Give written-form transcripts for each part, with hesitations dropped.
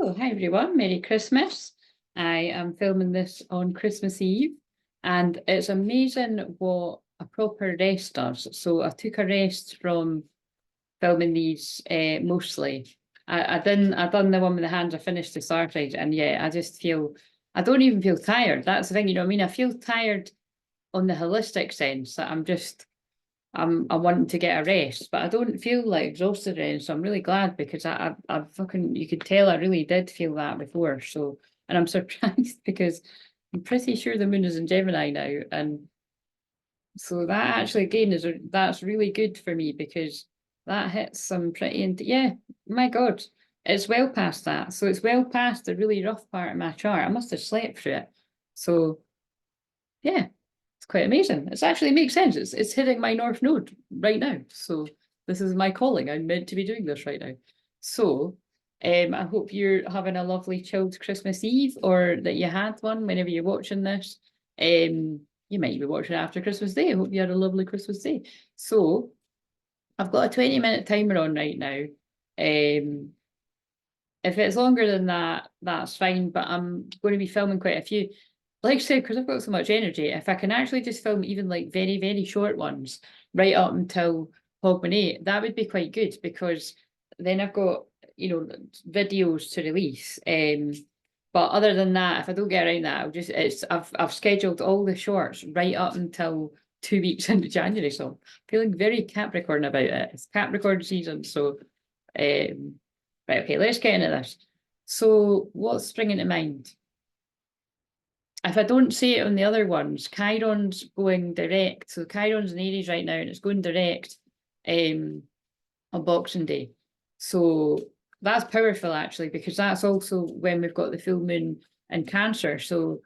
Oh, hi everyone, Merry Christmas. I am filming this on Christmas Eve, and it's amazing what a proper rest does. So I took a rest from filming these mostly. I done the one with the hands, I finished the started, and yeah, I don't even feel tired. That's the thing, you know what I mean? I feel tired on the holistic sense that I'm wanting to get a rest, but I don't feel like exhausted or anything. So I'm really glad because I fucking, you could tell I really did feel that before. So, and I'm surprised because I'm pretty sure the moon is in Gemini now. And so that actually again that's really good for me because that hits some pretty, yeah, my God, it's well past that. So it's well past the really rough part of my chart. I must have slept through it. So yeah. It's quite amazing. It actually makes sense. It's hitting my North Node right now. So this is my calling. I'm meant to be doing this right now. So I hope you're having a lovely chilled Christmas Eve, or that you had one whenever you're watching this. You might be watching it after Christmas Day. I hope you had a lovely Christmas Day. So I've got a 20-minute timer on right now. If it's longer than that, that's fine, but I'm going to be filming quite a few. Like I said, because I've got so much energy, if I can actually just film even like very, very short ones right up until Hogmanay, that would be quite good because then I've got, you know, videos to release. But other than that, if I don't get around that, I've scheduled all the shorts right up until 2 weeks into January. So I'm feeling very Capricorn about it. It's Capricorn season, so right, okay, let's get into this. So what's springing to mind? If I don't say it on the other ones, Chiron's going direct. So Chiron's in Aries right now and it's going direct on Boxing Day. So that's powerful actually, because that's also when we've got the full moon in Cancer. So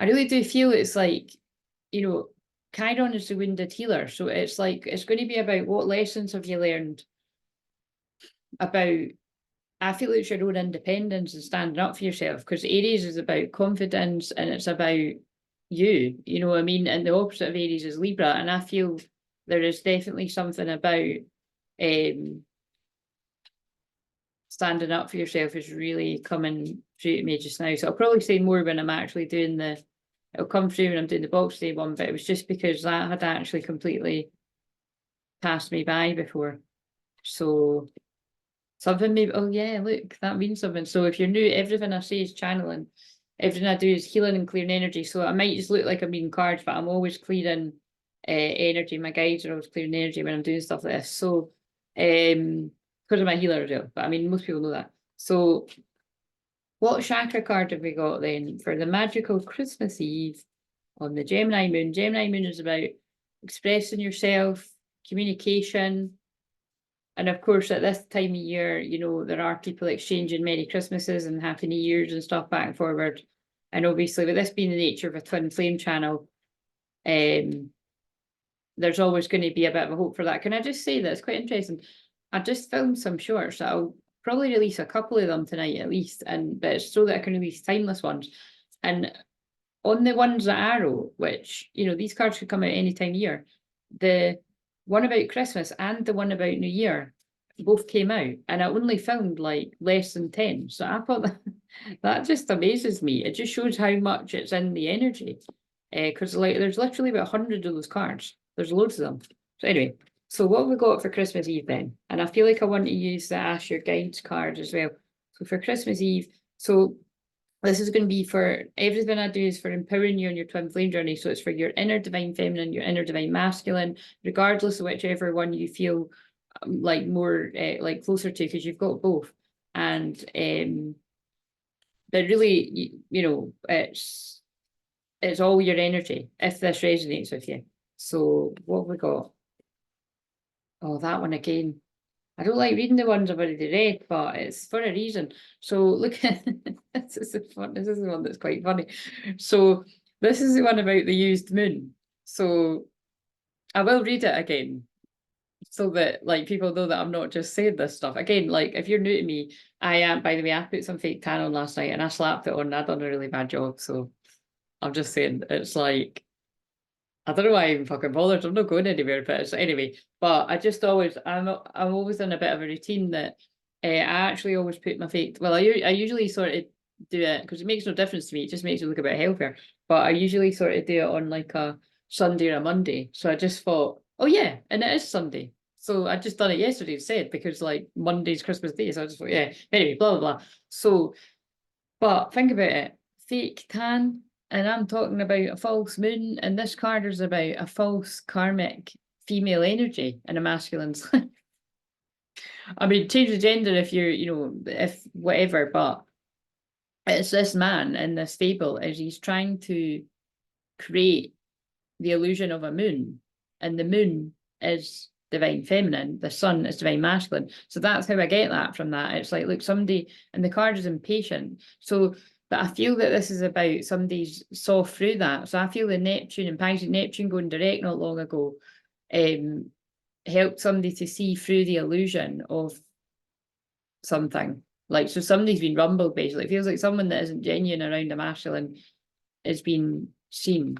I really do feel it's like, you know, Chiron is the wounded healer. So it's like, it's going to be about what lessons have you learned about, I feel it's your own independence and standing up for yourself, because Aries is about confidence and it's about you know what I mean? And the opposite of Aries is Libra. And I feel there is definitely something about standing up for yourself is really coming through to me just now. So I'll probably say more when I'm actually doing it'll come through when I'm doing the Box Day one, but it was just because that had actually completely passed me by before. So something maybe, oh yeah, look, that means something. So if you're new, everything I say is channeling. Everything I do is healing and clearing energy. So I might just look like I'm reading cards, but I'm always clearing energy. My guides are always clearing energy when I'm doing stuff like this. So because of my healer as well. But I mean, most people know that. So what chakra card have we got then for the magical Christmas Eve on the Gemini moon? Gemini moon is about expressing yourself, communication. And of course, at this time of year, you know, there are people exchanging Merry Christmases and Happy New Years and stuff back and forward. And obviously, with this being the nature of a twin flame channel, there's always going to be a bit of a hope for that. Can I just say that it's quite interesting? I just filmed some shorts. I'll probably release a couple of them tonight at least, but it's so that I can release timeless ones. And on the ones that I wrote, which, you know, these cards could come out any time of year, the one about Christmas and the one about New Year both came out, and I only filmed like less than 10. So I thought that just amazes me. It just shows how much it's in the energy. Because like there's literally about 100 of those cards. There's loads of them. So anyway, so what have we got for Christmas Eve then? And I feel like I want to use the Ask Your Guides card as well. So for Christmas Eve, so this is going to be for everything I do is for empowering you on your twin flame journey. So it's for your inner divine feminine, your inner divine masculine, regardless of whichever one you feel like more like closer to, because you've got both. And but really, you know, it's all your energy if this resonates with you. So what have we got? Oh, that one again. I don't like reading the ones I've already read, but it's for a reason. So look at this is the one that's quite funny. So this is the one about the used moon. So I will read it again so that like people know that I'm not just saying this stuff. Again, like if you're new to me, I am, by the way, I put some fake tan on last night and I slapped it on and I done a really bad job. So I'm just saying it's like, I don't know why I even fucking bothered. I'm not going anywhere, but anyway. But I just always, I'm always in a bit of a routine that I actually always put my fake, well, I usually sort of do it, because it makes no difference to me, it just makes it look a bit healthier, but I usually sort of do it on like a Sunday or a Monday, so I just thought, oh yeah, and it is Sunday, so I just done it yesterday instead, because like Monday's Christmas Day, so I just thought, yeah, anyway, blah, blah, blah. So, but think about it, fake tan, and I'm talking about a false moon, and this card is about a false karmic female energy in a masculine sign. I mean, change the gender if you're, if whatever, but it's this man in this fable is he's trying to create the illusion of a moon, and the moon is divine feminine, the sun is divine masculine. So that's how I get that from that. It's like, look, somebody, and the card is impatient. So, but I feel that this is about somebody's saw through that. So I feel the Neptune and Pisces, Neptune going direct not long ago, helped somebody to see through the illusion of something. Like, so somebody's been rumbled, basically. It feels like someone that isn't genuine around a masculine is being seen.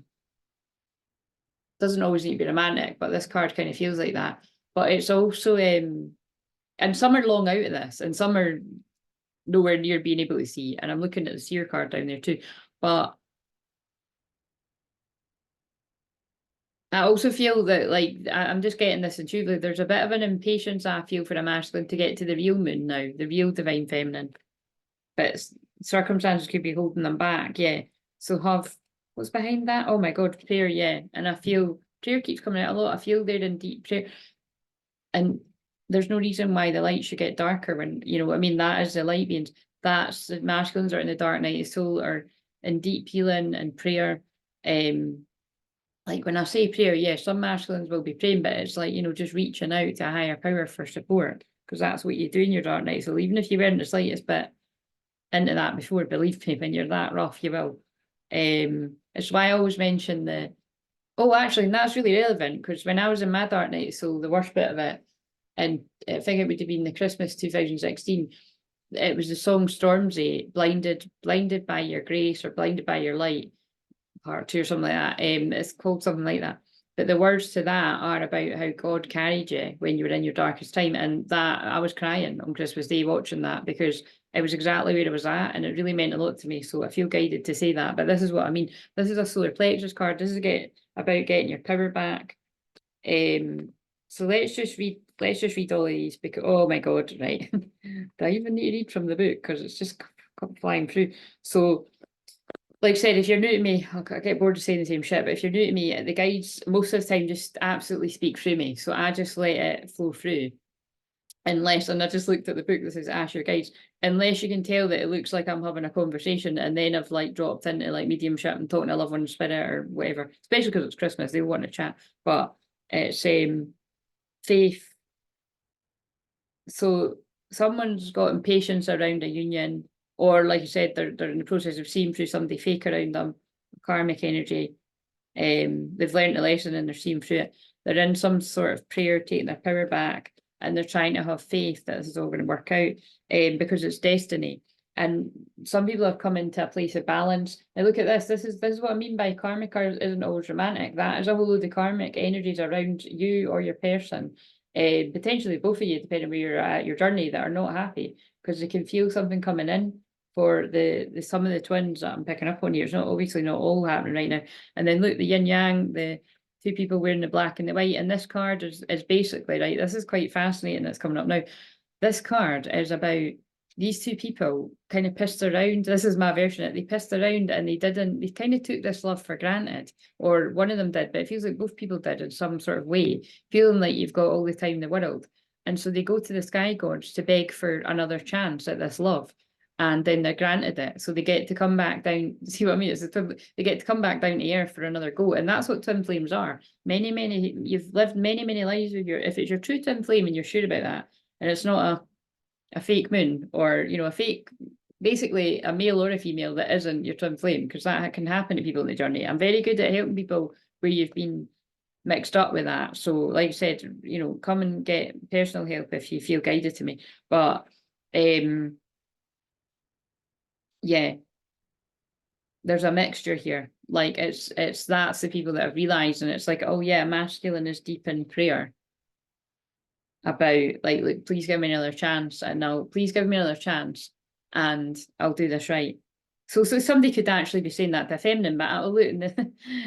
Doesn't always need to be romantic, but this card kind of feels like that. But it's also, and some are long out of this, and some are nowhere near being able to see. And I'm looking at the seer card down there too. But I also feel that, like, I'm just getting this intuitively, there's a bit of an impatience I feel for a masculine to get to the real moon now, the real divine feminine. But circumstances could be holding them back, yeah. So have, what's behind that? Oh my God, prayer, yeah. And I feel prayer keeps coming out a lot. I feel they're in deep prayer. And there's no reason why the light should get darker when, I mean, that is the light beings. That's the masculines are in the dark night of soul, are in deep healing and prayer. Like when I say prayer, yeah, some masculines will be praying, but it's like, just reaching out to a higher power for support, because that's what you do in your dark night. So even if you weren't the slightest bit into that before, believe me, when you're that rough, you will. It's why I always mention oh, actually, and that's really relevant, because when I was in my dark night, so the worst bit of it, and I think it would have been the Christmas 2016, it was the song Stormzy, blinded by your grace, or blinded by your light, part 2 or something like that. It's called something like that. But the words to that are about how God carried you when you were in your darkest time. And that I was crying on Christmas Day watching that, because it was exactly where I was at, and it really meant a lot to me. So I feel guided to say that. But this is what I mean. This is a solar plexus card. This is about getting your power back. So let's just read all of these, because oh my God, right. Do I even need to read from the book? Because it's just flying through. So, like I said, if you're new to me, I get bored of saying the same shit, but if you're new to me, the guides most of the time just absolutely speak through me. So I just let it flow through. Unless, and I just looked at the book that says ask your guides, unless you can tell that it looks like I'm having a conversation, and then I've like dropped into like mediumship and talking to a loved one spirit or whatever, especially because it's Christmas, they want to chat. But it's faith. So someone's got impatience around a union, or like you said, they're in the process of seeing through somebody fake around them, karmic energy. They've learned a lesson and they're seeing through it. They're in some sort of prayer, taking their power back, and they're trying to have faith that this is all going to work out, because it's destiny. And some people have come into a place of balance. Now look at this. This is what I mean by karmic isn't always romantic. That is a whole load of karmic energies around you or your person. Potentially both of you, depending where you're at your journey, that are not happy, because they can feel something coming in for the some of the twins that I'm picking up on here. It's not obviously not all happening right now. And then look, the yin yang, the two people wearing the black and the white, and this card is basically, right, this is quite fascinating that's coming up now. This card is about these two people kind of pissed around. This is my version of it. They pissed around and they kind of took this love for granted, or one of them did, but it feels like both people did in some sort of way, feeling like you've got all the time in the world. And so they go to the sky gods to beg for another chance at this love. And then they're granted it. So they get to come back down. See what I mean? They get to come back down to earth for another go. And that's what twin flames are. You've lived many lives with if it's your true twin flame and you're sure about that, and it's not a fake moon, or a fake, basically a male or a female that isn't your twin flame, because that can happen to people in the journey. I'm very good at helping people where you've been mixed up with that. So like I said, come and get personal help if you feel guided to me. But yeah, there's a mixture here. Like that's the people that have realized, and it's like, oh yeah, masculine is deep in prayer. about like, look, please give me another chance, and please give me another chance, and I'll do this right. So somebody could actually be saying that to a feminine, but look,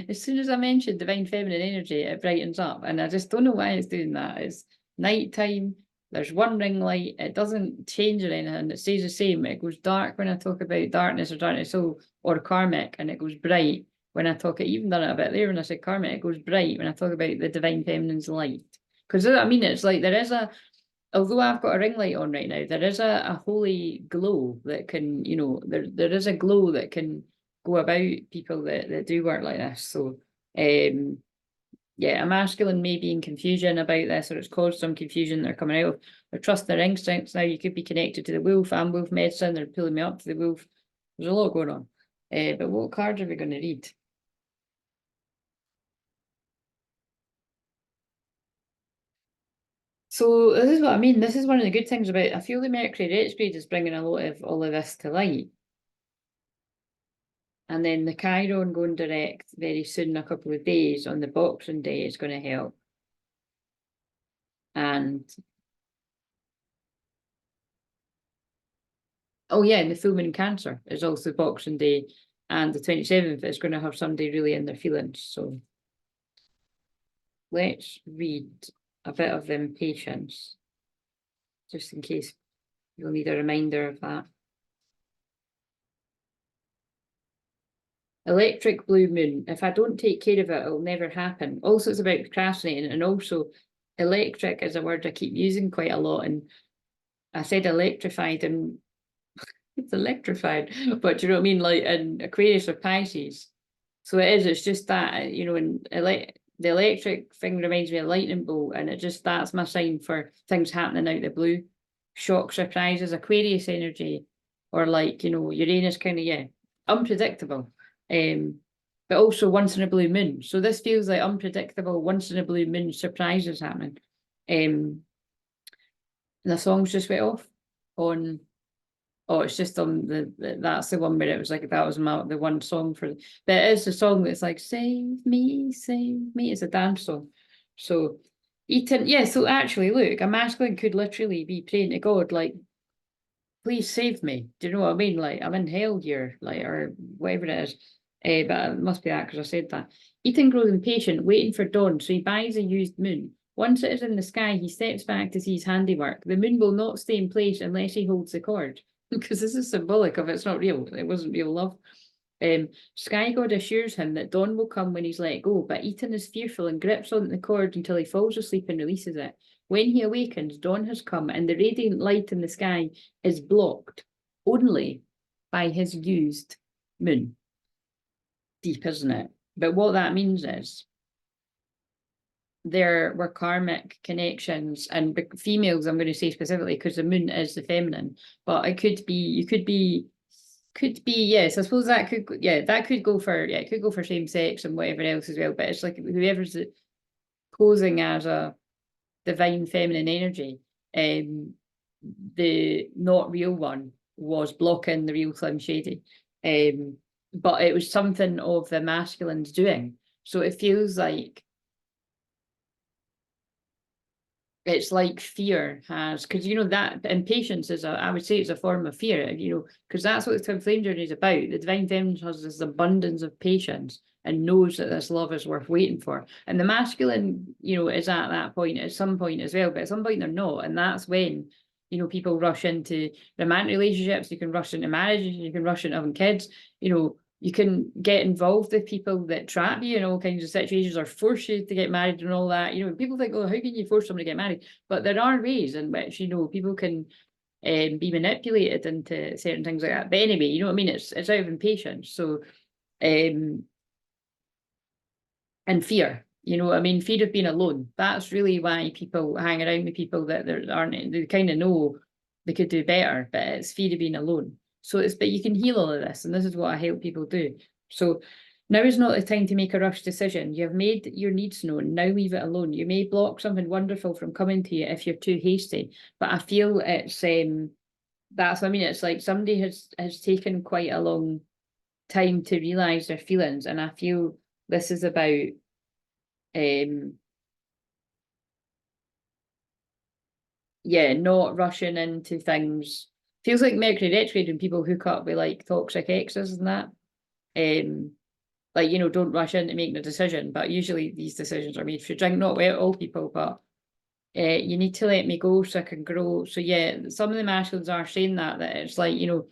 as soon as I mentioned divine feminine energy, it brightens up, and I just don't know why it's doing that. It's nighttime. There's one ring light. It doesn't change or anything. It stays the same. It goes dark when I talk about darkness or darkness soul or karmic, and it goes bright when I talk. It even done it a bit there when I said karmic. It goes bright when I talk about the divine feminine's light. Because I mean, it's like there is although I've got a ring light on right now, there is a holy glow that can, there is a glow that can go about people that do work like this. So, yeah, a masculine may be in confusion about this, or it's caused some confusion. They're coming out of their trust their instincts. Now you could be connected to the wolf. I'm wolf medicine. They're pulling me up to the wolf. There's a lot going on. But what cards are we going to read? So this is what I mean. This is one of the good things about, I feel the Mercury retrograde is bringing a lot of all of this to light. And then the Chiron going direct very soon, in a couple of days on the Boxing Day is going to help. And oh yeah, and the full moon in Cancer is also Boxing Day, and the 27th is going to have somebody really in their feelings. So let's read a bit of Impatience, just in case you'll need a reminder of that. Electric blue moon. If I don't take care of it, it'll never happen. Also, it's about procrastinating, and also electric is a word I keep using quite a lot. And I said electrified, and it's electrified, but do you know what I mean? Like in Aquarius or Pisces. So it is, it's just that, and the electric thing reminds me of lightning bolt, and that's my sign for things happening out the blue. Shock surprises, Aquarius energy, or like, Uranus kind of, yeah, unpredictable. But also once in a blue moon. So this feels like unpredictable, once in a blue moon surprises happening. And the songs just went off on, oh, it's just on that's the one where it was like, that was the one song for, but it is the song that's like, save me, it's a dance song. So Eaton, yeah, so actually look, a masculine could literally be praying to God, like, please save me. Do you know what I mean? Like, I'm in hell here, like, or whatever it is. But it must be that because I said that. Ethan grows impatient, waiting for dawn, so he buys a used moon. Once it is in the sky, he steps back to see his handiwork. The moon will not stay in place unless he holds the cord, because this is symbolic of it's not real. It wasn't real love. Sky God assures him that dawn will come when he's let go, but Ethan is fearful and grips onto the cord until he falls asleep and releases it. When he awakens, dawn has come, and the radiant light in the sky is blocked only by his used moon. Deep, isn't it? But what that means is there were karmic connections, and females, I'm going to say specifically because the moon is the feminine, but it could be, yes, I suppose that could, that could go for, it could go for same sex and whatever else as well, but it's like whoever's posing as a divine feminine energy, the not real one was blocking the real Slim Shady. But it was something of the masculine's doing. So it feels like it's like fear has, because that impatience is I would say it's a form of fear, because that's what the twin flame journey is about. The divine feminine has this abundance of patience and knows that this love is worth waiting for. And the masculine, is at that point at some point as well, but at some point they're not. And that's when, people rush into romantic relationships, you can rush into marriages, you can rush into having kids, you can get involved with people that trap you in all kinds of situations or force you to get married and all that. People think, oh, how can you force somebody to get married? But there are ways in which, people can be manipulated into certain things like that. But anyway, you know what I mean? It's out of impatience. So, and fear, what I mean? Fear of being alone. That's really why people hang around with people that they kind of know they could do better, but it's fear of being alone. So but you can heal all of this, and this is what I help people do. So now is not the time to make a rush decision. You have made your needs known. Now leave it alone. You may block something wonderful from coming to you if you're too hasty. But I feel it's that's what I mean. It's like somebody has taken quite a long time to realise their feelings, and I feel this is about yeah, not rushing into things. Feels like Mercury retrograde when people hook up with like toxic exes and that. Like, you know, don't rush into making a decision, but usually these decisions are made for drink, not with all people, but you need to let me go so I can grow. So yeah, some of the masculines are saying that it's like, you know,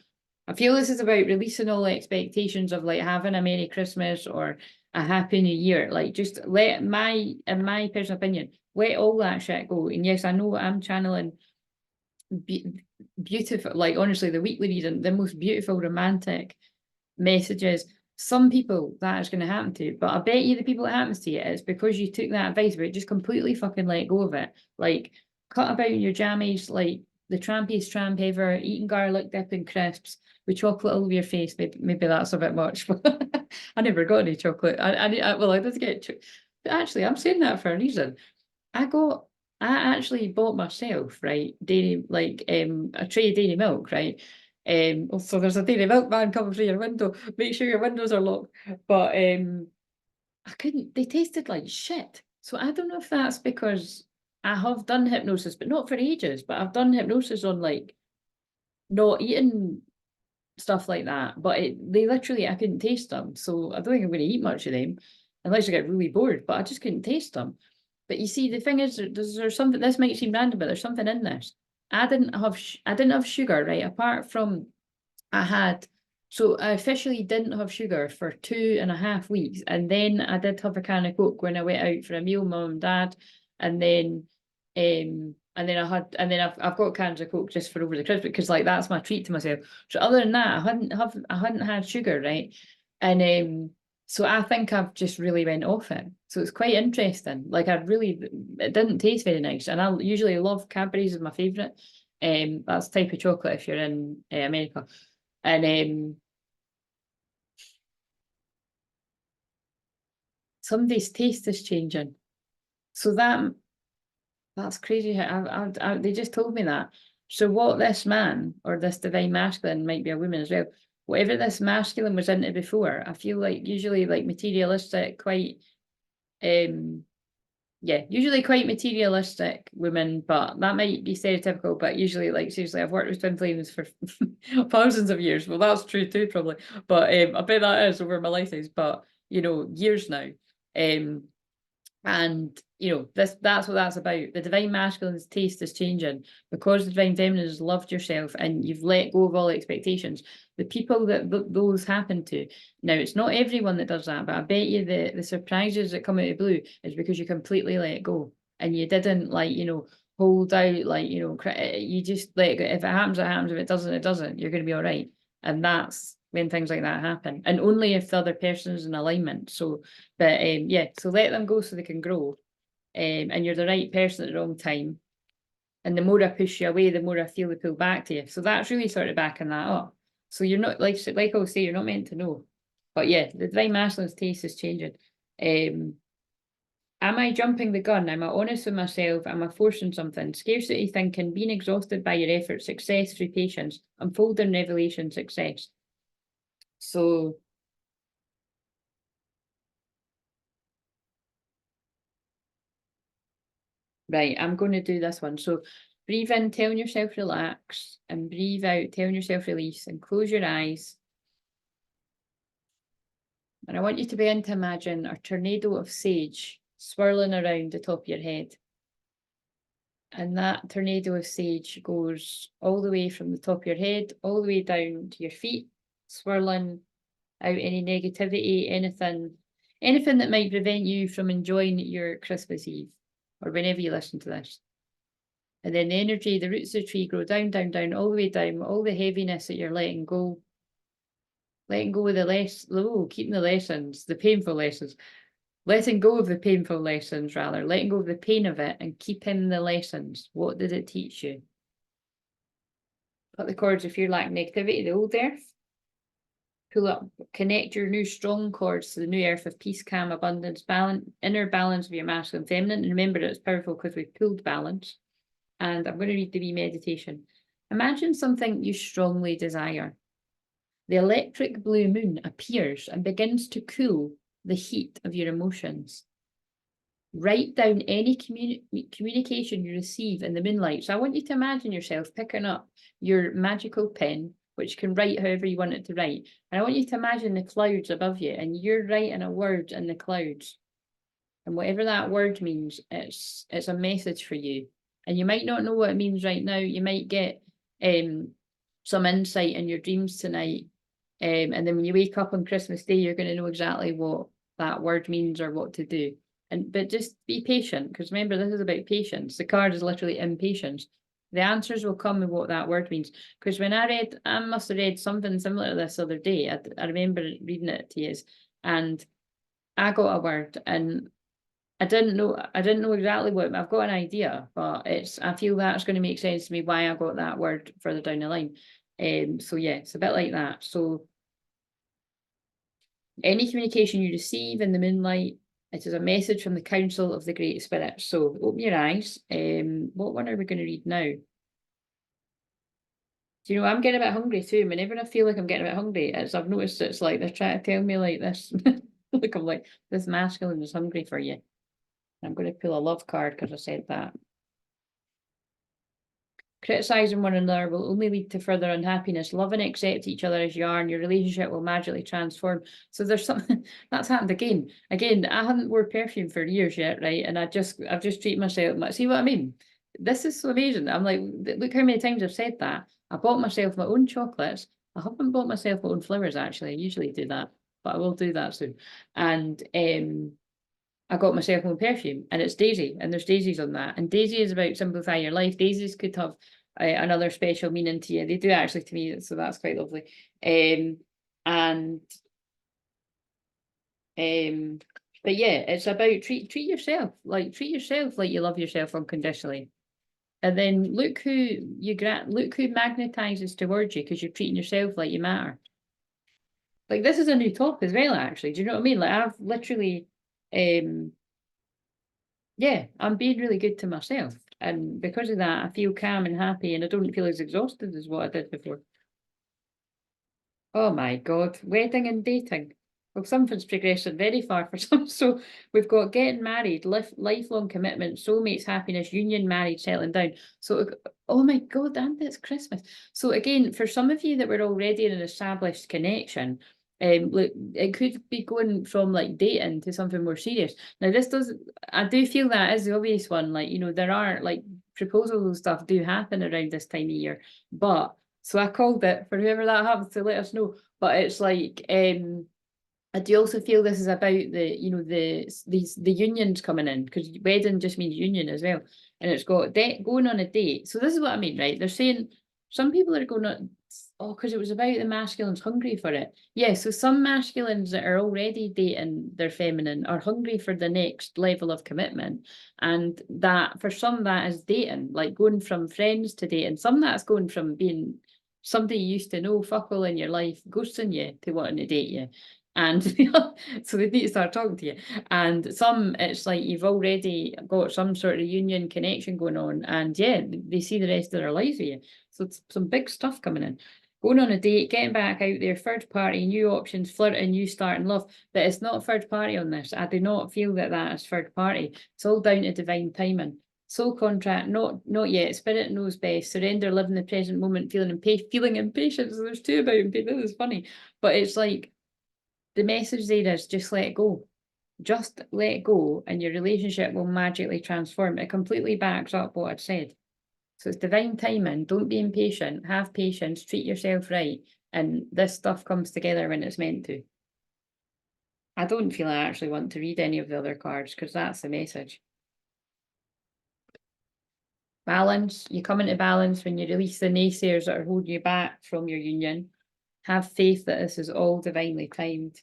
I feel this is about releasing all expectations of like having a Merry Christmas or a Happy New Year. Like just let in my personal opinion, let all that shit go. And yes, I know I'm channeling beautiful, like honestly, the weekly reading, the most beautiful romantic messages. Some people that is going to happen to, but I bet you the people it happens to you, it's because you took that advice, but just completely fucking let go of it. Like cut about in your jammies, like the trampiest tramp ever, eating garlic dip and crisps with chocolate all over your face. Maybe that's a bit much, but I never got any chocolate. Well, I did get. Actually, I'm saying that for a reason. I actually bought myself, right, dairy, like a tray of dairy milk, right? So there's a dairy milk man coming through your window. Make sure your windows are locked. But I couldn't, they tasted like shit. So I don't know if that's because I have done hypnosis, but not for ages, but I've done hypnosis on like not eating stuff like that. But they literally, I couldn't taste them. So I don't think I'm going to eat much of them unless I get really bored, but I just couldn't taste them. But you see, the thing is, there's something. This might seem random, but there's something in this. I didn't have sugar, right? Apart from so I officially didn't have sugar for 2.5 weeks, and then I did have a can of Coke when I went out for a meal, mum and dad, and then I've got cans of Coke just for over the Christmas because like that's my treat to myself. So other than that, I hadn't had sugar, right? And so I think I've just really went off it. So it's quite interesting. Like it didn't taste very nice. And I usually love Cadbury's is my favourite. That's the type of chocolate if you're in America. And somebody's taste is changing. So that's crazy. They just told me that. So what this man or this divine masculine, might be a woman as well, whatever this masculine was into before, I feel like usually like materialistic, quite usually quite materialistic women, but that might be stereotypical, but usually like seriously, I've worked with twin flames for thousands of years. Well, that's true too, probably. But I bet that is over my lifetime, but you know, years now. And you know, that's what that's about. The divine masculine's taste is changing because the divine feminine has loved yourself and you've let go of all expectations. The people that those happen to, now it's not everyone that does that, but I bet you the surprises that come out of blue is because you completely let go and you didn't like, you know, hold out, like, you know, you just let it go. If it happens, it happens. If it doesn't, it doesn't. You're going to be all right. And that's when things like that happen, and only if the other person is in alignment. So, but yeah, so let them go so they can grow. And you're the right person at the wrong time. And the more I push you away, the more I feel the pull back to you. So that's really sort of backing that up. So you're not like I will say, you're not meant to know. But yeah, the divine masculine's taste is changing. Am I jumping the gun? Am I honest with myself? Am I forcing something? Scarcity thinking, being exhausted by your efforts, success through patience, unfolding revelation, success. So right, I'm going to do this one. So breathe in, telling yourself relax, and breathe out, telling yourself release, and close your eyes. And I want you to begin to imagine a tornado of sage swirling around the top of your head. And that tornado of sage goes all the way from the top of your head, all the way down to your feet, swirling out any negativity, anything that might prevent you from enjoying your Christmas Eve or whenever you listen to this. And then the energy, the roots of the tree grow down, down, down, all the way down, all the heaviness that you're letting go. Letting go of keeping the lessons, the painful lessons. Letting go of the painful lessons, rather. Letting go of the pain of it and keeping the lessons. What did it teach you? Cut the cords if you're lacking negativity, the old earth. Pull up, connect your new strong cords to the new earth of peace, calm, abundance, balance, inner balance of your masculine, feminine. And remember that it's powerful because we've pulled balance. And I'm going to read the wee meditation. Imagine something you strongly desire. The electric blue moon appears and begins to cool the heat of your emotions. write down any communication you receive in the moonlight. So I want you to imagine yourself picking up your magical pen, which can write however you want it to write. And I want you to imagine the clouds above you, and you're writing a word in the clouds. And whatever that word means, it's a message for you. And you might not know what it means right now. You might get some insight in your dreams tonight. And then when you wake up on Christmas Day, you're going to know exactly what that word means or what to do. But just be patient, because remember, this is about patience. The card is literally impatience. The answers will come with what that word means. Because when I must have read something similar to this other day. I remember reading it to you, and I got a word, and I didn't know exactly what. I've got an idea, but I feel that's going to make sense to me why I got that word further down the line. So yeah, it's a bit like that. So any communication you receive in the moonlight, it is a message from the council of the great spirit. So open your eyes. What one are we going to read now? Do you know, I'm getting a bit hungry too. Whenever I feel like I'm getting a bit hungry, I've noticed it's like they're trying to tell me like this. Like I'm like, this masculine is hungry for you. I'm going to pull a love card because I said that. Criticising one another will only lead to further unhappiness. Love and accept each other as you are, and your relationship will magically transform. So there's something that's happened again. Again, I haven't worn perfume for years yet, right? And I've just treated myself. See what I mean? This is so amazing. I'm like, look how many times I've said that. I bought myself my own chocolates. I haven't bought myself my own flowers actually. I usually do that, but I will do that soon. And I got myself my own perfume, and it's Daisy, and there's daisies on that. And Daisy is about simplifying your life. Daisies could have another special meaning to you. They do actually to me, so that's quite lovely. But yeah, it's about treat yourself like you love yourself unconditionally. And then look who magnetizes towards you, because you're treating yourself like you matter. Like this is a new top as well, actually. Do you know what I mean? Like I've literally yeah, I'm being really good to myself. And because of that, I feel calm and happy, and I don't feel as exhausted as what I did before. Oh my God, wedding and dating. Well, something's progressing very far for some. So we've got getting married, lifelong commitment, soulmates, happiness, union, married, settling down. So, oh my God, and it's Christmas. So again, for some of you that were already in an established connection, look, it could be going from like dating to something more serious. Now, I do feel that is the obvious one. Like, you know, there are like proposals and stuff do happen around this time of year, but so I called it for whoever that happens to let us know. But it's like, I do also feel this is about the, you know, the unions coming in, because wedding just means union as well. And it's got going on a date. So this is what I mean, right? They're saying some people are going on, oh, because it was about the masculines hungry for it. Yeah, so some masculines that are already dating their feminine are hungry for the next level of commitment. And that for some that is dating, like going from friends to dating. Some that's going from being somebody you used to know, fuck all in your life, ghosting you to wanting to date you. And so they need to start talking to you. And some, it's like you've already got some sort of union connection going on, and yeah, they see the rest of their lives with you. So it's some big stuff coming in. Going on a date, getting back out there, third party, new options, flirting, new start in love. But it's not third party on this. I do not feel that is third party. It's all down to divine timing. Soul contract, not yet. Spirit knows best. Surrender, live in the present moment, feeling impatient. So there's two about impatience. This is funny, but it's like the message there is just let go. Just let go, and your relationship will magically transform. It completely backs up what I'd said. So it's divine timing. Don't be impatient. Have patience. Treat yourself right, and this stuff comes together when it's meant to. I don't feel I actually want to read any of the other cards, because that's the message. Balance. You come into balance when you release the naysayers that are holding you back from your union. Have faith that this is all divinely timed.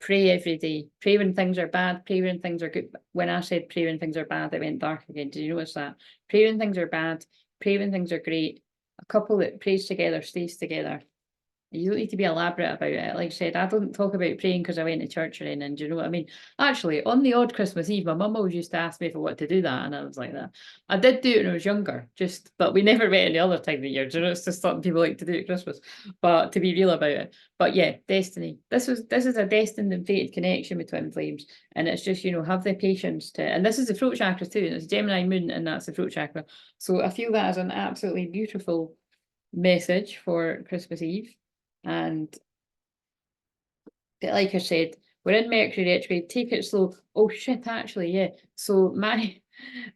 Pray every day. Pray when things are bad. Pray when things are good. When I said pray when things are bad, it went dark again. Did you notice that? Pray when things are bad. Pray when things are great. A couple that prays together stays together. You don't need to be elaborate about it. Like I said, I don't talk about praying because I went to church or anything. Do you know what I mean? Actually, on the odd Christmas Eve, my mum always used to ask me if I wanted to do that, and I was like that. I did do it when I was younger, but we never went any other time of the year. Do you know, it's just something people like to do at Christmas. But to be real about it, but yeah, destiny. This is a destined and fated connection with twin flames, and it's just, you know, have the patience to. And this is the throat chakra too. And it's Gemini moon, and that's the throat chakra. So I feel that as an absolutely beautiful message for Christmas Eve. And like I said, we're in Mercury retrograde, take it slow. Oh shit, actually, yeah. So my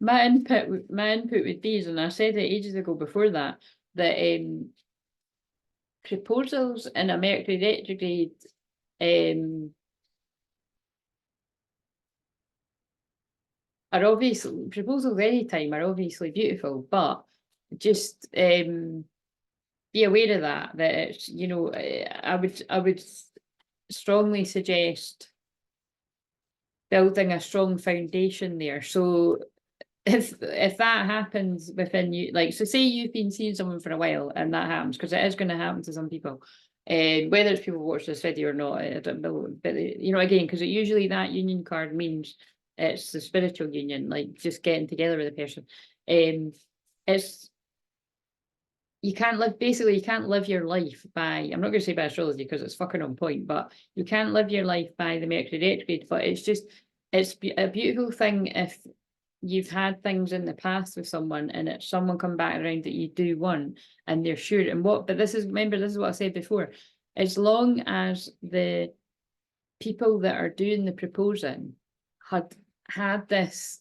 input would be, and I said it ages ago before that proposals in a Mercury retrograde are obviously, proposals anytime are obviously beautiful, but just be aware of that it's, you know, I would strongly suggest building a strong foundation there. So if that happens within you, like, so say you've been seeing someone for a while and that happens, because it is going to happen to some people, whether it's people watch this video or not, I don't know, but you know, again, because usually that union card means it's the spiritual union, like just getting together with a person. It's, you can't live your life by, I'm not going to say by astrology because it's fucking on point, but you can't live your life by the Mercury retrograde. But it's just, it's a beautiful thing if you've had things in the past with someone and it's someone come back around that you do want and they're sure. And what, but this is, remember, this is what I said before, as long as the people that are doing the proposing had this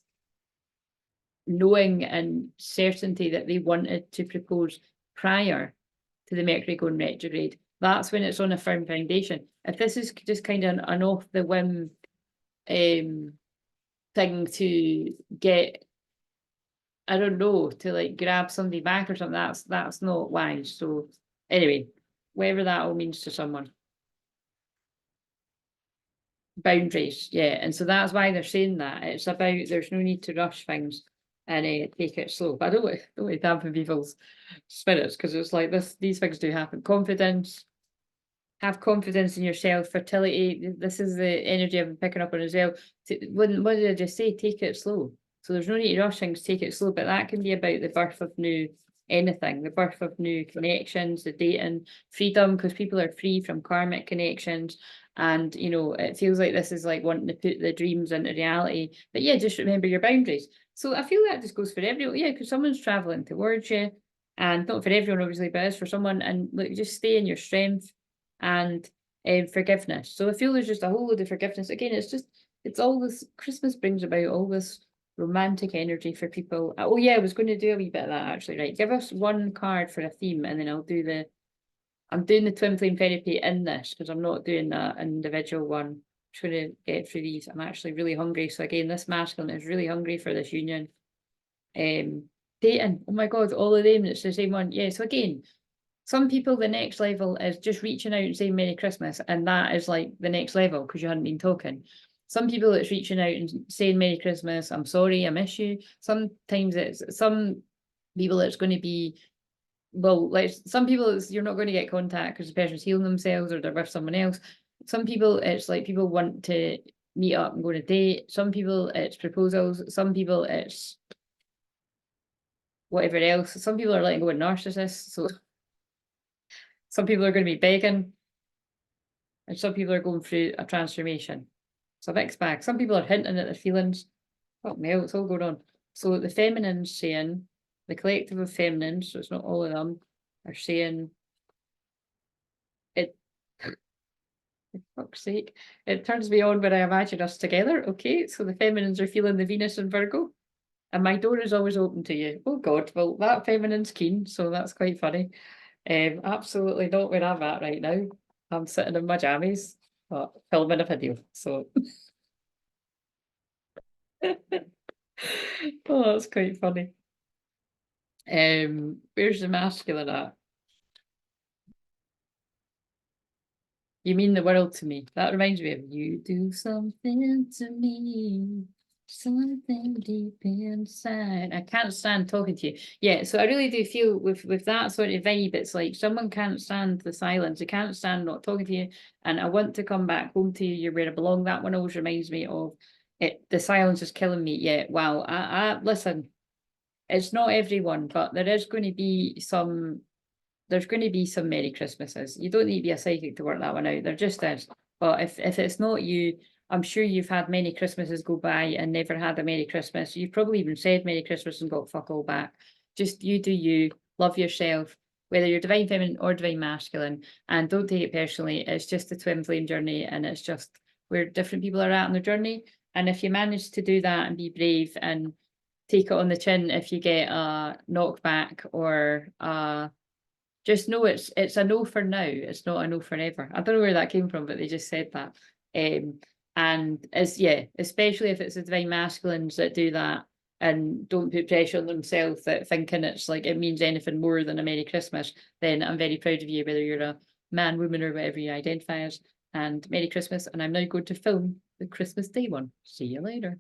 knowing and certainty that they wanted to propose prior to the Mercury going retrograde, that's when it's on a firm foundation. If this is just kind of an off the whim thing to get, I don't know, to like grab somebody back or something, that's not wise. So anyway, whatever that all means to someone. Boundaries, yeah. And so that's why they're saying that. It's about, there's no need to rush things and take it slow. But I don't want to dampen people's spirits, because it's like these things do happen. Confidence, have confidence in yourself. Fertility, this is the energy I've been picking up on as well. What did I just say? Take it slow. So there's no need to rush things, take it slow. But that can be about the birth of new anything, the birth of new connections, the dating, freedom, because people are free from karmic connections. And, you know, it feels like this is like wanting to put the dreams into reality. But yeah, just remember your boundaries. So I feel that just goes for everyone. Yeah, because someone's traveling towards you, and not for everyone, obviously, but it is for someone. And look, just stay in your strength and forgiveness. So I feel there's just a whole load of forgiveness. Again, it's all this, Christmas brings about all this romantic energy for people. Oh yeah, I was going to do a wee bit of that actually, right? Give us one card for a theme and then I'm doing the twin flame therapy in this because I'm not doing that individual one. I'm trying to get through these. I'm actually really hungry. So again, this masculine is really hungry for this union. Dating, oh my God, all of them, it's the same one. Yeah, so again, some people, the next level is just reaching out and saying Merry Christmas, and that is like the next level because you hadn't been talking. Some people, it's reaching out and saying Merry Christmas, I'm sorry, I miss you. Sometimes it's some people, it's going to be, well, like some people, it's, you're not going to get contact because the person's healing themselves or they're with someone else. Some people, it's like people want to meet up and go on a date. Some people, it's proposals. Some people, it's whatever else. Some people are letting go of narcissists. So some people are going to be begging, and some people are going through a transformation. It's a mixed bag. Some people are hinting at their feelings. Fuck me, it's all going on. So the feminines saying, the collective of feminines, so it's not all of them, are saying it, for fuck's sake, it turns me on when I imagine us together. Okay, so the feminines are feeling the Venus and Virgo, and my door is always open to you. Oh God, well that feminine's keen, so that's quite funny. Absolutely not where I'm at right now. I'm sitting in my jammies, but filming a video. So oh, that's quite funny. Where's the masculine at? You mean the world to me. That reminds me of you do something to me. Something deep inside. I can't stand talking to you. Yeah, so I really do feel with that sort of vibe, it's like someone can't stand the silence. They can't stand not talking to you. And I want to come back home to you. You're where I belong. That one always reminds me of it. The silence is killing me. Yeah, wow. I listen. It's not everyone, but there is going to be some. There's going to be some Merry Christmases. You don't need to be a psychic to work that one out. There just is. But if it's not you, I'm sure you've had many Christmases go by and never had a Merry Christmas. You've probably even said Merry Christmas and got fuck all back. Just you do you, love yourself, whether you're divine feminine or divine masculine, and don't take it personally. It's just a twin flame journey, and it's just where different people are at on the journey. And if you manage to do that and be brave and take it on the chin if you get a knockback or just know it's a no for now. It's not a no forever. I don't know where that came from, but they just said that. And as especially if it's the divine masculines that do that and don't put pressure on themselves that thinking it's like it means anything more than a Merry Christmas, then I'm very proud of you, whether you're a man, woman, or whatever you identify as. And Merry Christmas. And I'm now going to film the Christmas Day one. See you later.